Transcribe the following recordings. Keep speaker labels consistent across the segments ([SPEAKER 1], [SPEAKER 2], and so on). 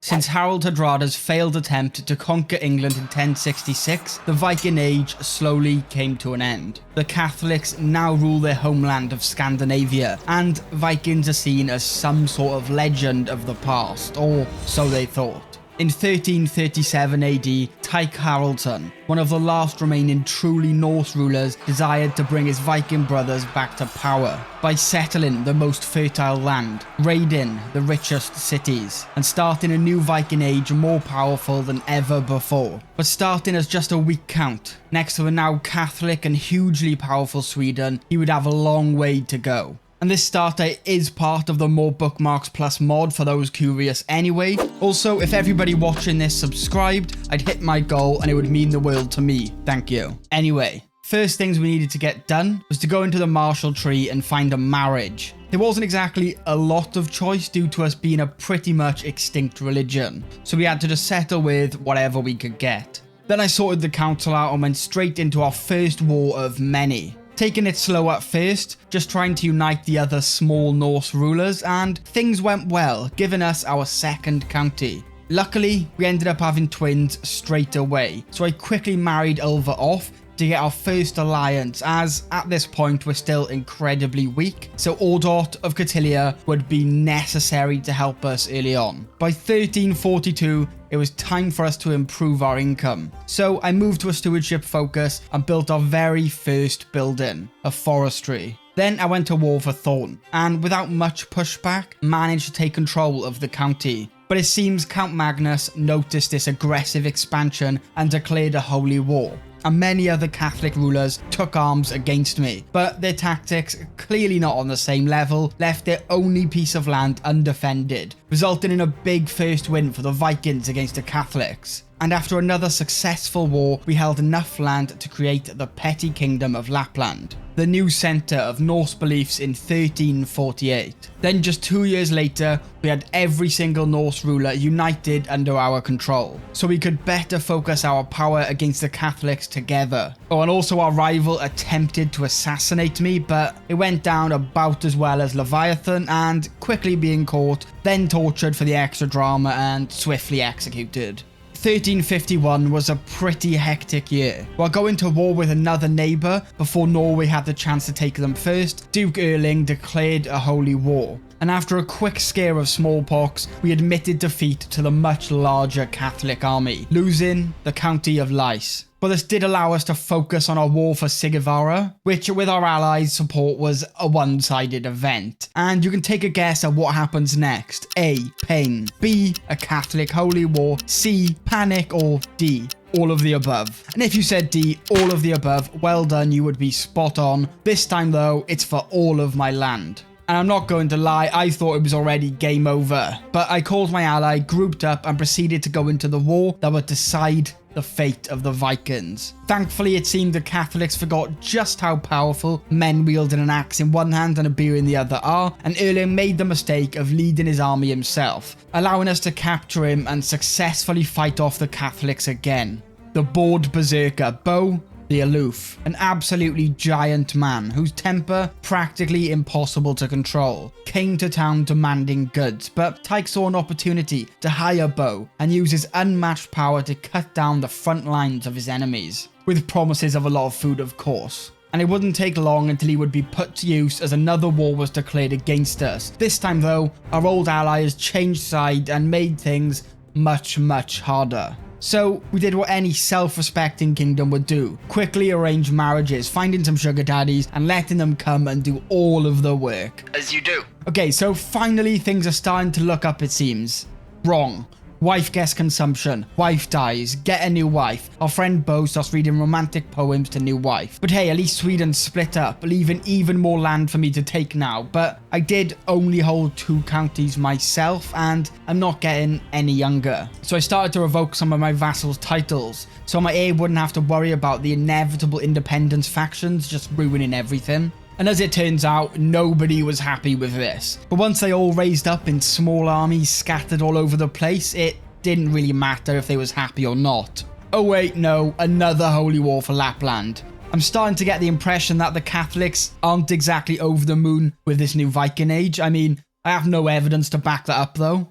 [SPEAKER 1] Since Harald Hadrasas' failed attempt to conquer England in 1066, the Viking Age slowly came to an end. The Catholics now rule their homeland of Scandinavia, and Vikings are seen as some sort of legend of the past, or so they thought. In 1337 AD, Tyke Haroldsson, one of the last remaining truly Norse rulers, desired to bring his Viking brothers back to power by settling the most fertile land, raiding the richest cities, and starting a new Viking age more powerful than ever before. But starting as just a weak count, next to a now Catholic and hugely powerful Sweden, he would have a long way to go. And this starter is part of the More Bookmarks Plus mod for those curious anyway. Also, if everybody watching this subscribed, I'd hit my goal and it would mean the world to me. Thank you. Anyway, first things we needed to get done was to go into the Marshall Tree and find a marriage. There wasn't exactly a lot of choice due to us being a pretty much extinct religion, so we had to just settle with whatever we could get. Then I sorted the council out and went straight into our first war of many. Taking it slow at first, just trying to unite the other small Norse rulers, and things went well, giving us our second county. Luckily, we ended up having twins straight away, so I quickly married Ulva off to get our first alliance, as at this point we're still incredibly weak, so Ordort of Cotilia would be necessary to help us early on. By 1342, it was time for us to improve our income, so I moved to a stewardship focus and built our very first building, a forestry. Then I went to war for Thorn, and without much pushback, managed to take control of the county. But it seems Count Magnus noticed this aggressive expansion and declared a holy war. And many other Catholic rulers took arms against me, but their tactics, clearly not on the same level, left their only piece of land undefended, resulting in a big first win for the Vikings against the Catholics. And after another successful war, we held enough land to create the petty kingdom of Lapland, the new centre of Norse beliefs in 1348. Then just 2 years later, we had every single Norse ruler united under our control, so we could better focus our power against the Catholics together. Oh, and also our rival attempted to assassinate me, but it went down about as well as Leviathan, and quickly being caught, then tortured for the extra drama and swiftly executed. 1351 was a pretty hectic year. While going to war with another neighbour before Norway had the chance to take them first, Duke Erling declared a holy war. And after a quick scare of smallpox, we admitted defeat to the much larger Catholic army, losing the county of Lys. But this did allow us to focus on our war for Sigurvara, which with our allies' support was a one-sided event. And you can take a guess at what happens next. A. Pain. B. A Catholic holy war. C. Panic. Or D. All of the above. And if you said D, all of the above, well done, you would be spot on. This time though, it's for all of my land. And I'm not going to lie, I thought it was already game over. But I called my ally, grouped up, and proceeded to go into the war that would decide the fate of the Vikings. Thankfully, it seemed the Catholics forgot just how powerful men wielding an axe in one hand and a beer in the other are, and Erling made the mistake of leading his army himself, allowing us to capture him and successfully fight off the Catholics again. The bored berserker Bo, the Aloof, an absolutely giant man whose temper, practically impossible to control, came to town demanding goods, but Tyke saw an opportunity to hire Bo and use his unmatched power to cut down the front lines of his enemies, with promises of a lot of food of course. And it wouldn't take long until he would be put to use as another war was declared against us. This time though, our old ally has changed side and made things much harder. So we did what any self-respecting kingdom would do, quickly arrange marriages, finding some sugar daddies and letting them come and do all of the work. As you do. Okay, so finally things are starting to look up, it seems. Wrong. Wife gets consumption, wife dies, get a new wife. Our friend Bo starts reading romantic poems to new wife. But hey, at least Sweden split up, leaving even more land for me to take now. But I did only hold 2 counties myself, and I'm not getting any younger. So I started to revoke some of my vassals' titles, so my heir wouldn't have to worry about the inevitable independence factions just ruining everything. And as it turns out, nobody was happy with this. But once they all raised up in small armies scattered all over the place, it didn't really matter if they was happy or not. Oh wait, no, another holy war for Lapland. I'm starting to get the impression that the Catholics aren't exactly over the moon with this new Viking age. I mean, I have no evidence to back that up though.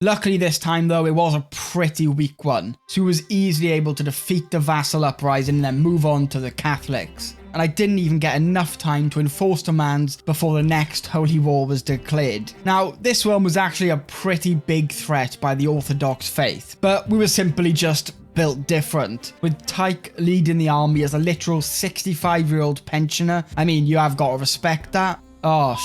[SPEAKER 1] Luckily this time though, it was a pretty weak one, so he was easily able to defeat the vassal uprising and then move on to the Catholics. And I didn't even get enough time to enforce demands before the next holy war was declared. Now, this one was actually a pretty big threat by the Orthodox faith, but we were simply just built different, with Tyke leading the army as a literal 65-year-old pensioner. I mean, you have got to respect that. Oh,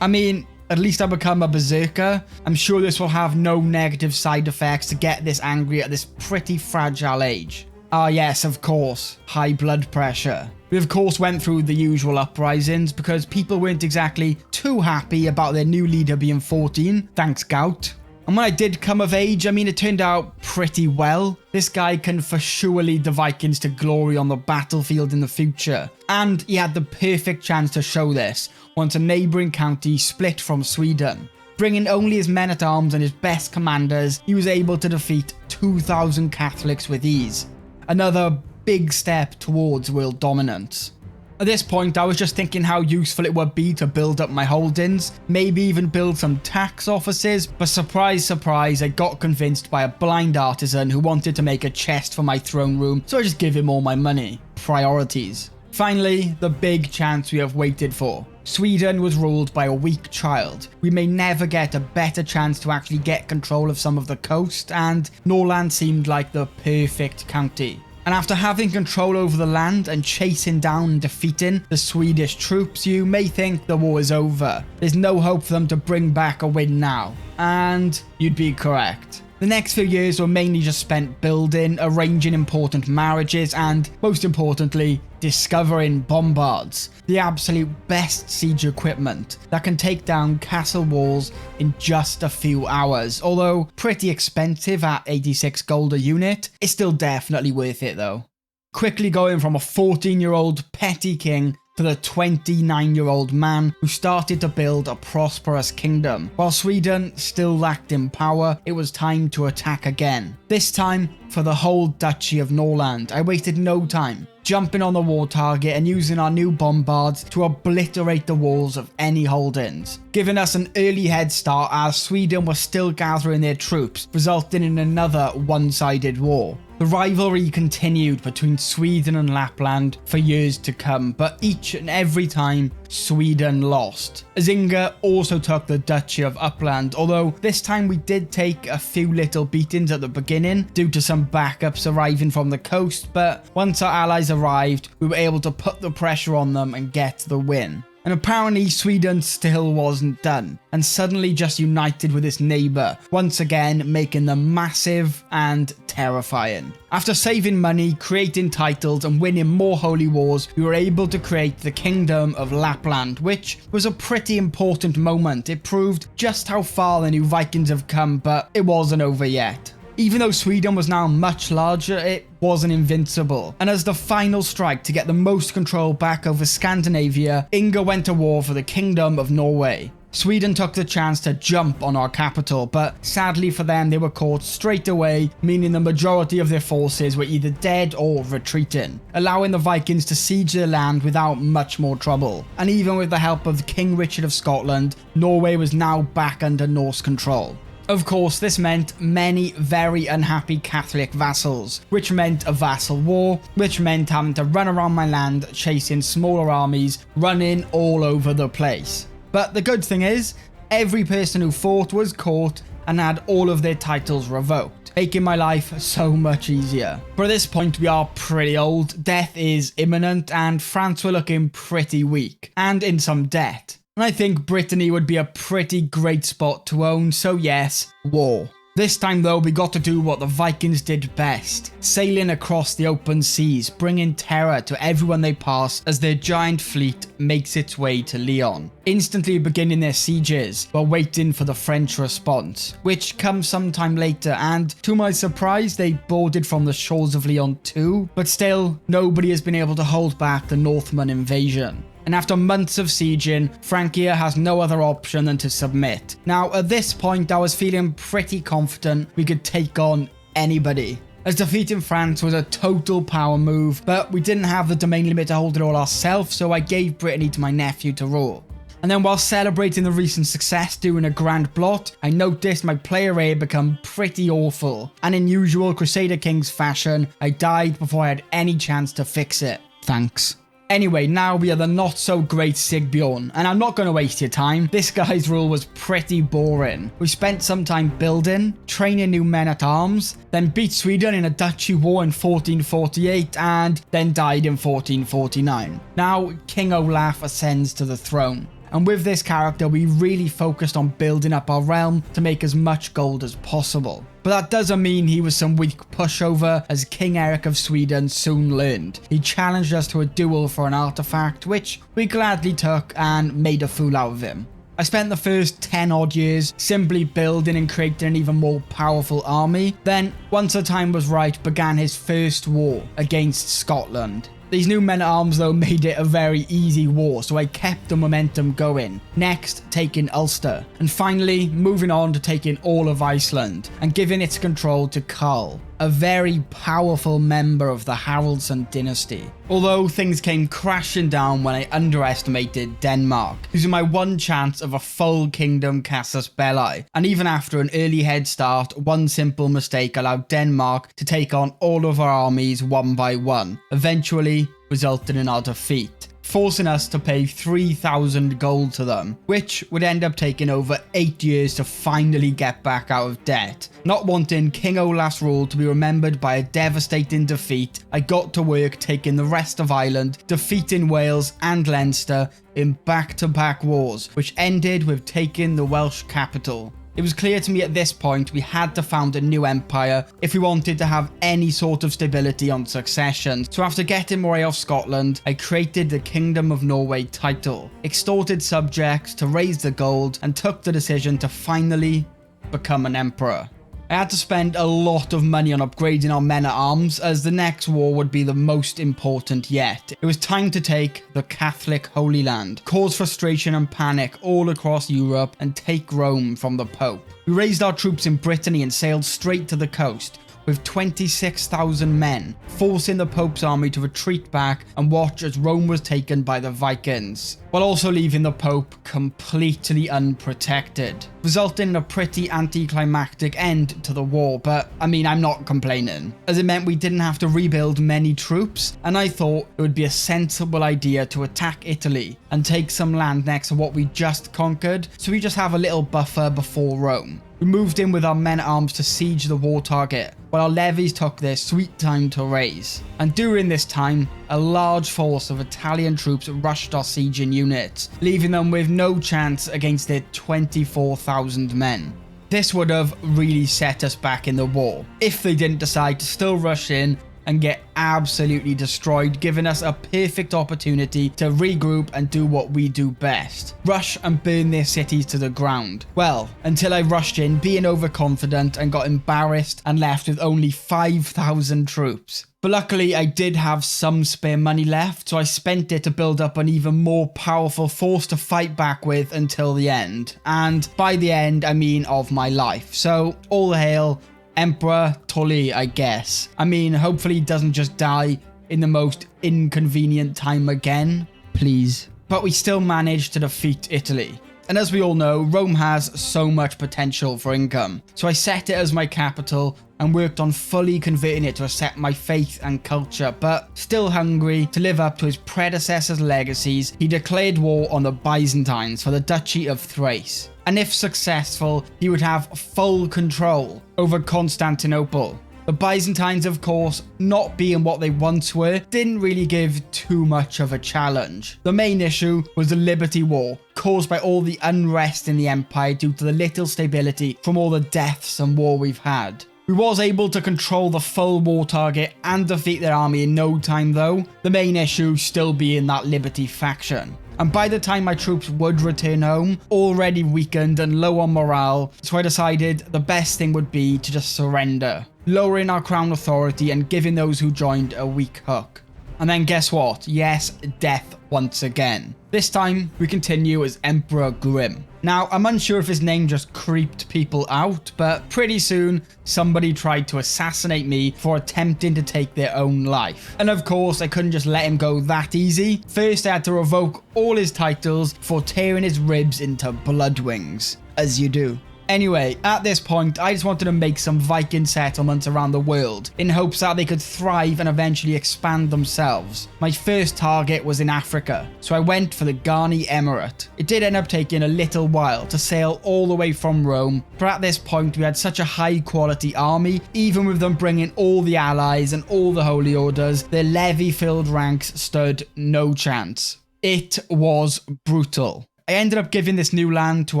[SPEAKER 1] I mean, at least I become a berserker. I'm sure this will have no negative side effects to get this angry at this pretty fragile age. Ah yes, of course, high blood pressure. We of course went through the usual uprisings because people weren't exactly too happy about their new leader being 14, thanks gout. And when I did come of age, I mean, it turned out pretty well. This guy can for sure lead the Vikings to glory on the battlefield in the future. And he had the perfect chance to show this once a neighbouring county split from Sweden. Bringing only his men-at-arms and his best commanders, he was able to defeat 2,000 Catholics with ease. Another big step towards world dominance. At this point, I was just thinking how useful it would be to build up my holdings, maybe even build some tax offices, but surprise, surprise, I got convinced by a blind artisan who wanted to make a chest for my throne room, so I just gave him all my money. Priorities. Finally, the big chance we have waited for. Sweden was ruled by a weak child. We may never get a better chance to actually get control of some of the coast, and Norland seemed like the perfect county. And after having control over the land and chasing down and defeating the Swedish troops, you may think the war is over. There's no hope for them to bring back a win now. And you'd be correct. The next few years were mainly just spent building, arranging important marriages, and most importantly, discovering bombards, the absolute best siege equipment that can take down castle walls in just a few hours. Although pretty expensive at 86 gold a unit, it's still definitely worth it though. Quickly going from a 14-year-old petty king to the 29-year-old man who started to build a prosperous kingdom. While Sweden still lacked in power, it was time to attack again. This time for the whole Duchy of Norland. I wasted no time, jumping on the war target and using our new bombards to obliterate the walls of any holdings, giving us an early head start as Sweden was still gathering their troops, resulting in another one-sided war. The rivalry continued between Sweden and Lapland for years to come, but each and every time, Sweden lost. Azinga also took the Duchy of Uppland, although this time we did take a few little beatings at the beginning due to some backups arriving from the coast, but once our allies arrived, we were able to put the pressure on them and get the win. And apparently Sweden still wasn't done, and suddenly just united with its neighbour, once again making them massive and terrifying. After saving money, creating titles and winning more holy wars, we were able to create the Kingdom of Lapland, which was a pretty important moment. It proved just how far the new Vikings have come, but it wasn't over yet. Even though Sweden was now much larger, it wasn't invincible. And as the final strike to get the most control back over Scandinavia, Inga went to war for the Kingdom of Norway. Sweden took the chance to jump on our capital, but sadly for them they were caught straight away, meaning the majority of their forces were either dead or retreating, allowing the Vikings to siege their land without much more trouble. And even with the help of King Richard of Scotland, Norway was now back under Norse control. Of course, this meant many very unhappy Catholic vassals, which meant a vassal war, which meant having to run around my land chasing smaller armies, running all over the place. But the good thing is, every person who fought was caught and had all of their titles revoked, making my life so much easier. But at this point we are pretty old, death is imminent, and France were looking pretty weak, and in some debt. And I think Brittany would be a pretty great spot to own, so yes, war. This time though, we got to do what the Vikings did best, sailing across the open seas, bringing terror to everyone they pass as their giant fleet makes its way to Lyon, instantly beginning their sieges while waiting for the French response, which comes sometime later, and to my surprise they boarded from the shores of Lyon too, but still, nobody has been able to hold back the Northman invasion. And after months of sieging, Francia has no other option than to submit. Now, at this point, I was feeling pretty confident we could take on anybody, as defeating France was a total power move, but we didn't have the domain limit to hold it all ourselves, so I gave Brittany to my nephew to rule. And then while celebrating the recent success doing a grand blot, I noticed my player rate become pretty awful, and in usual Crusader Kings fashion, I died before I had any chance to fix it. Thanks. Anyway, now we are the not so great Sigbjorn, and I'm not going to waste your time. This guy's rule was pretty boring. We spent some time building, training new men at arms, then beat Sweden in a duchy war in 1448, and then died in 1449. Now King Olaf ascends to the throne. And with this character, we really focused on building up our realm to make as much gold as possible. But that doesn't mean he was some weak pushover, as King Eric of Sweden soon learned. He challenged us to a duel for an artifact, which we gladly took and made a fool out of him. I spent the first 10 odd years simply building and creating an even more powerful army, then once the time was right, began his first war against Scotland. These new men-at-arms though made it a very easy war, so I kept the momentum going. Next, taking Ulster, and finally moving on to taking all of Iceland and giving its control to Karl, a very powerful member of the Haroldsson dynasty. Although things came crashing down when I underestimated Denmark, losing my one chance of a full kingdom casus belli, and even after an early head start, one simple mistake allowed Denmark to take on all of our armies one by one, eventually resulting in our defeat, forcing us to pay 3,000 gold to them, which would end up taking over 8 years to finally get back out of debt. Not wanting King Olaf's rule to be remembered by a devastating defeat, I got to work taking the rest of Ireland, defeating Wales and Leinster in back-to-back wars, which ended with taking the Welsh capital. It was clear to me at this point we had to found a new empire if we wanted to have any sort of stability on succession. So after getting Moray off Scotland, I created the Kingdom of Norway title, extorted subjects to raise the gold, and took the decision to finally become an emperor. I had to spend a lot of money on upgrading our men-at-arms, as the next war would be the most important yet. It was time to take the Catholic Holy Land, cause frustration and panic all across Europe, and take Rome from the Pope. We raised our troops in Brittany and sailed straight to the coast, with 26,000 men, forcing the Pope's army to retreat back and watch as Rome was taken by the Vikings, while also leaving the Pope completely unprotected, resulting in a pretty anticlimactic end to the war. But I mean, I'm not complaining, as it meant we didn't have to rebuild many troops, and I thought it would be a sensible idea to attack Italy and take some land next to what we just conquered, so we just have a little buffer before Rome. We moved in with our men-at-arms to siege the war target, while our levies took their sweet time to raise. And during this time, a large force of Italian troops rushed our sieging units, leaving them with no chance against their 24,000 men. This would have really set us back in the war, if they didn't decide to still rush in and get absolutely destroyed, giving us a perfect opportunity to regroup and do what we do best: rush and burn their cities to the ground. Well, until I rushed in being overconfident and got embarrassed and left with only 5,000 troops. But luckily I did have some spare money left, so I spent it to build up an even more powerful force to fight back with until the end. And by the end, I mean of my life. So all hail Emperor Tully, I guess. I mean, hopefully he doesn't just die in the most inconvenient time again, please. But we still managed to defeat Italy. And as we all know, Rome has so much potential for income. So I set it as my capital and worked on fully converting it to accept my faith and culture, but still hungry to live up to his predecessor's legacies, he declared war on the Byzantines for the Duchy of Thrace. And if successful, he would have full control over Constantinople. The Byzantines, of course, not being what they once were, didn't really give too much of a challenge. The main issue was the Liberty War, caused by all the unrest in the empire due to the little stability from all the deaths and war we've had. We was able to control the full war target and defeat their army in no time though, the main issue still being that Liberty faction. And by the time my troops would return home, already weakened and low on morale, so I decided the best thing would be to just surrender, lowering our crown authority and giving those who joined a weak hook. And then guess what? Yes, death once again. This time, we continue as Emperor Grim. Now, I'm unsure if his name just creeped people out, but pretty soon, somebody tried to assassinate me for attempting to take their own life. And of course, I couldn't just let him go that easy. First, I had to revoke all his titles for tearing his ribs into blood wings, as you do. Anyway, at this point, I just wanted to make some Viking settlements around the world in hopes that they could thrive and eventually expand themselves. My first target was in Africa, so I went for the Ghani Emirate. It did end up taking a little while to sail all the way from Rome, but at this point we had such a high quality army, even with them bringing all the allies and all the holy orders, their levy-filled ranks stood no chance. It was brutal. I ended up giving this new land to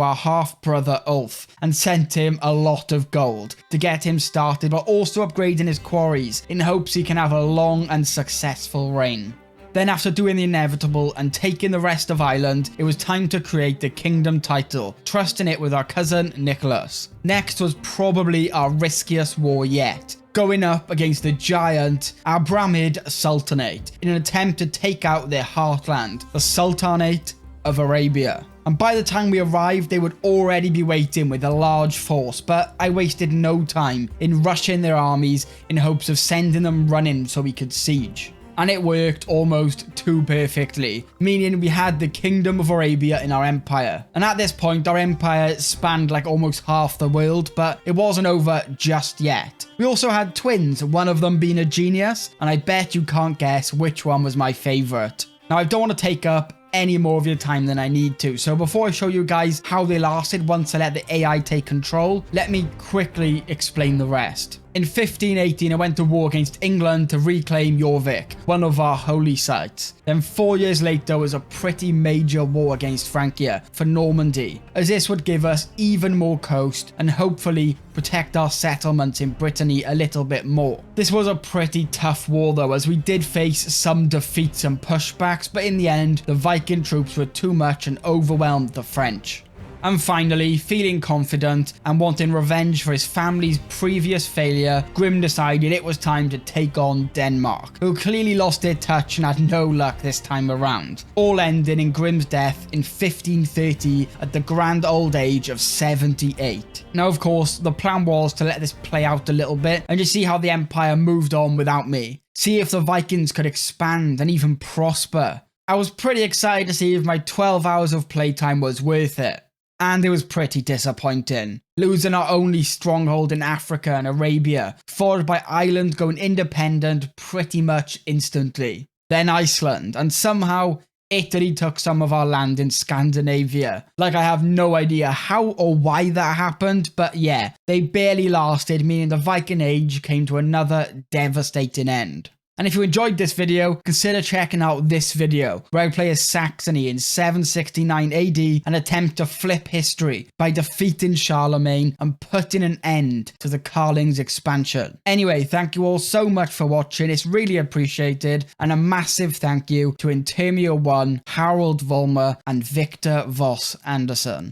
[SPEAKER 1] our half-brother Ulf and sent him a lot of gold to get him started, while also upgrading his quarries in hopes he can have a long and successful reign. Then after doing the inevitable and taking the rest of Ireland, it was time to create the kingdom title, trusting it with our cousin Nicholas. Next was probably our riskiest war yet, going up against the giant Abramid Sultanate in an attempt to take out their heartland, the Sultanate of Arabia. And by the time we arrived, they would already be waiting with a large force, but I wasted no time in rushing their armies in hopes of sending them running so we could siege. And it worked almost too perfectly, meaning we had the Kingdom of Arabia in our empire. And at this point, our empire spanned like almost half the world, but it wasn't over just yet. We also had twins, one of them being a genius, and I bet you can't guess which one was my favorite. Now, I don't want to take up any more of your time than I need to, so before I show you guys how they lasted once I let the AI take control, let me quickly explain the rest. In 1518, I went to war against England to reclaim Jorvik, one of our holy sites. Then 4 years later was a pretty major war against Francia for Normandy, as this would give us even more coast and hopefully protect our settlements in Brittany a little bit more. This was a pretty tough war though, as we did face some defeats and pushbacks, but in the end, the Viking troops were too much and overwhelmed the French. And finally, feeling confident and wanting revenge for his family's previous failure, Grim decided it was time to take on Denmark, who clearly lost their touch and had no luck this time around, all ending in Grim's death in 1530 at the grand old age of 78. Now, of course, the plan was to let this play out a little bit and just see how the empire moved on without me, see if the Vikings could expand and even prosper. I was pretty excited to see if my 12 hours of playtime was worth it. And it was pretty disappointing, losing our only stronghold in Africa and Arabia, followed by Ireland going independent pretty much instantly. Then Iceland, and somehow Italy took some of our land in Scandinavia. Like, I have no idea how or why that happened, but yeah, they barely lasted, meaning the Viking Age came to another devastating end. And if you enjoyed this video, consider checking out this video, where I play as Saxony in 769 AD and attempt to flip history by defeating Charlemagne and putting an end to the Carling's expansion. Anyway, thank you all so much for watching, it's really appreciated, and a massive thank you to Intermia 1, Harald Volmer, and Victor Voss Anderson.